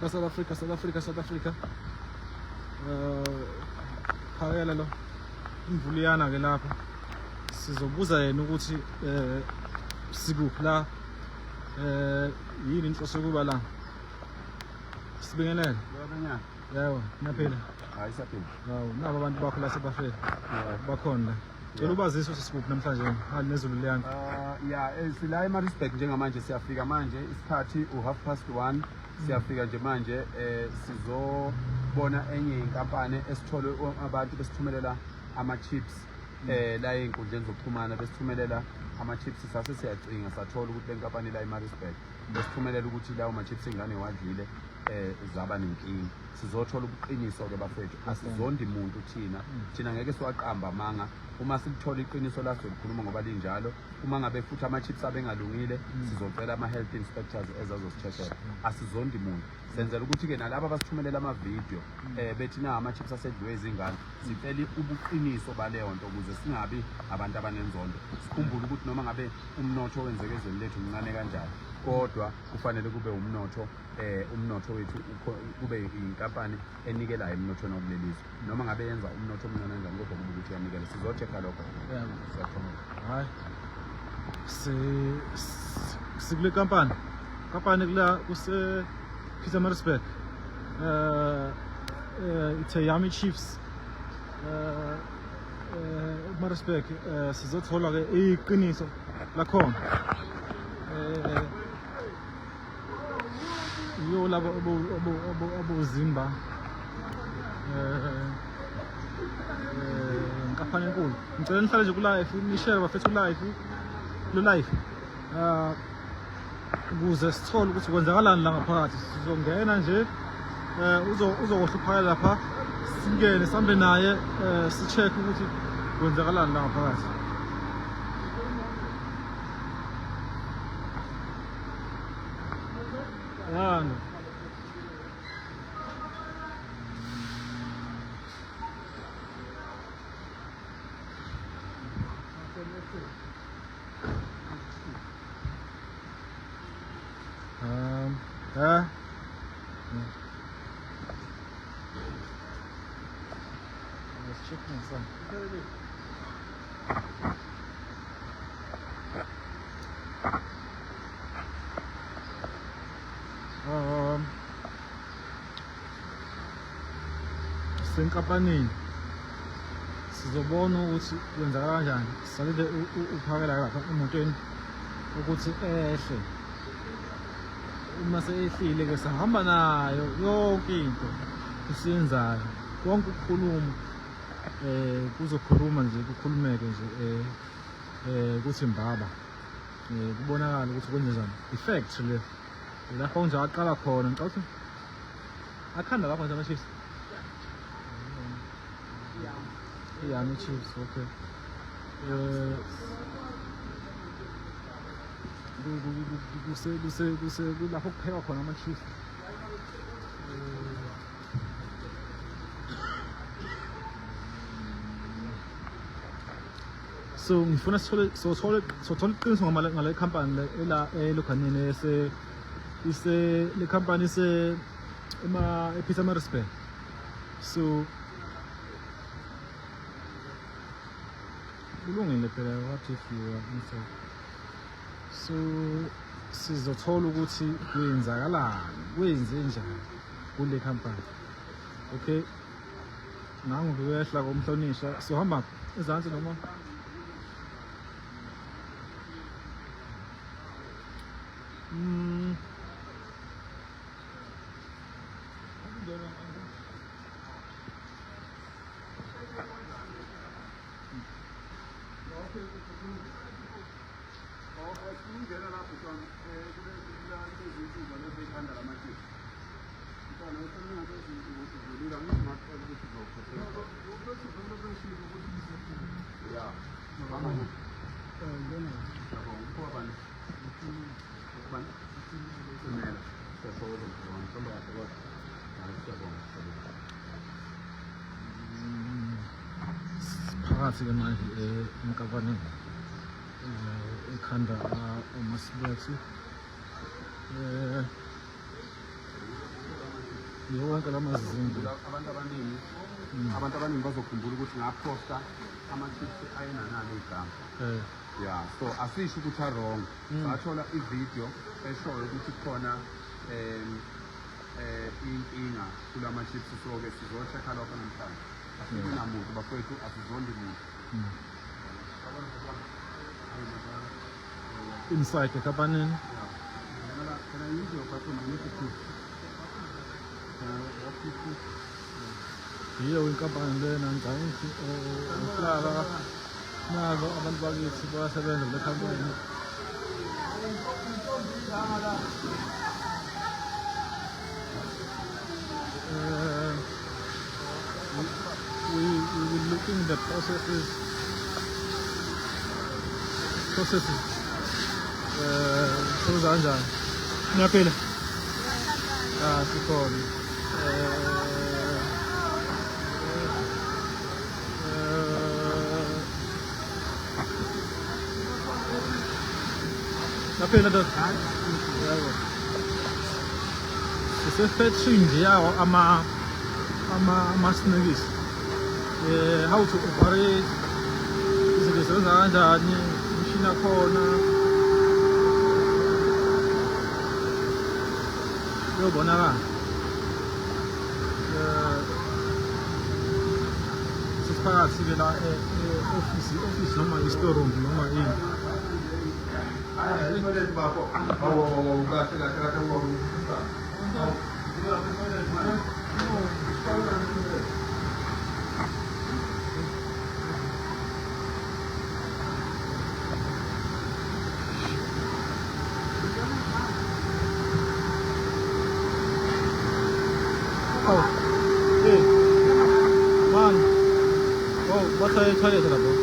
South Africa. Phakela lo imvuliyana ke lapha sizobuza yena ukuthi sikuphi la yini inhloso kuba la sibingelele yebo naphela hayi saphila hawo nabo abantu bakho la sebafela bakhona cela ubazise ukuthi sikuphi namhlanje hali nezulu liyana sila eMaritzburg njengamanje siyafika manje isikhathi u1:30 siyafika nje manje sizobona enye inkampani esithole abantu besithumelela ama-chips la ey'nkundleni zokuxhumana besithumelela ama-chips sase siyacinga sathola ukuthi le nkampani la eMaritzburg besithumelela ukuthi lawo ma-chips ingane wadlile zaba nenkinga sizothola ubuqiniso-ke bafethu asizondi muntu thina ngeke siwaqamba amanga uma silithola iqiniso la silikhuluma ngoba linjalo uma ngabe futhi ama-chips abengalungile sizocela ama-health inspectors ezazosithethela asizondi muntu senzela ukuthi-ke nalabo abasithumelela amavidiyo bethi na ama-chips asedliwe izingane sicela ubuqiniso baleyo nto ukuze singabi abantu abanenzondo sikhumbule ukuthi noma ngabe umnotho wenzeka ezweni lethu mncane kanjani kodwa kufanele kube umnotho wethu kube inkampani enikelayo emnothweni wakulelizwe noma ngabe yenza umnotho omncane kanjani kodwa kube ukuthi yanikela sizochecka lokho hayi sikule kampani kula kuse Pietermaritzburg it's a Yummy Chiefs Maritzburg sizothola ke iqiniso lakhona yo labo abozimba kampani enkulu ngicela nihlale nje ku-live ni-share bafethu live ukuze sithole ukuthi kwenzakalani la ngaphakathi sizongena nje uzokohluphakela lapha singene sihambe naye si-check ukuthi kwenzakalani la ngaphakathi yani let's check inside. Senkampanini sizobona ukuthi kwenzeka kanjani sisalile uphakela lapha emotweni ukuthi ehle uma seyehlile ke sahamba nayo yonke into esiyenzayo konke ukukhuluma kuzokhuluma nje kukhulumeke nje ukuthi mbaba kubonakala ukuthi kwenzenjani effect le lapho nje aqala khona ngicabanga akhanda lapha nje ama-chiefs Yummy Chiefs, okay. Lapho kuphekwa khona ama-chiefs. So ngifuna sothole iqiniso ngale company eloganeni le company ePietermaritzburg. So kulungile phela what if you are inside so sizothola ukuthi kwenzenjani kule company okay nangu kuyehla komhlonisha sohamba ezantsi noma phakathi ke manje enkampanini ekhanda uMasibusi Ngiwo wonke la mazinga. abantu abaningi bazokhumbula ukuthi ngaphosta ama-chips ayenanani igama. Yeah, so asisho ukuthi a-wrong. Sathola ivideo eshoyo ukuthi khona inkinga kulama chips, so-ke sizo-check-a lokho namhlanje. Asikunamuntu bafowethu, asizondi muntu. Inside ekapaneni. Can I use your button? I need to push. Yiyo inkampani lena ngicabanga uhlala nabo abantu bakithi bayasebenza kule khampani. We will looking the processes. So kanjani? Ngiyaphila. Sikhona. Naphela ndoda. Yebo. Sisefetching nje yawo ama-snacks. How to operate. Izinto zenza kanjani? Imishini yakhona. Yobonakala. Sisiphakathi ke la office noma i-store room noma ini. Oh, hey, man. Oh, what's the toilet about?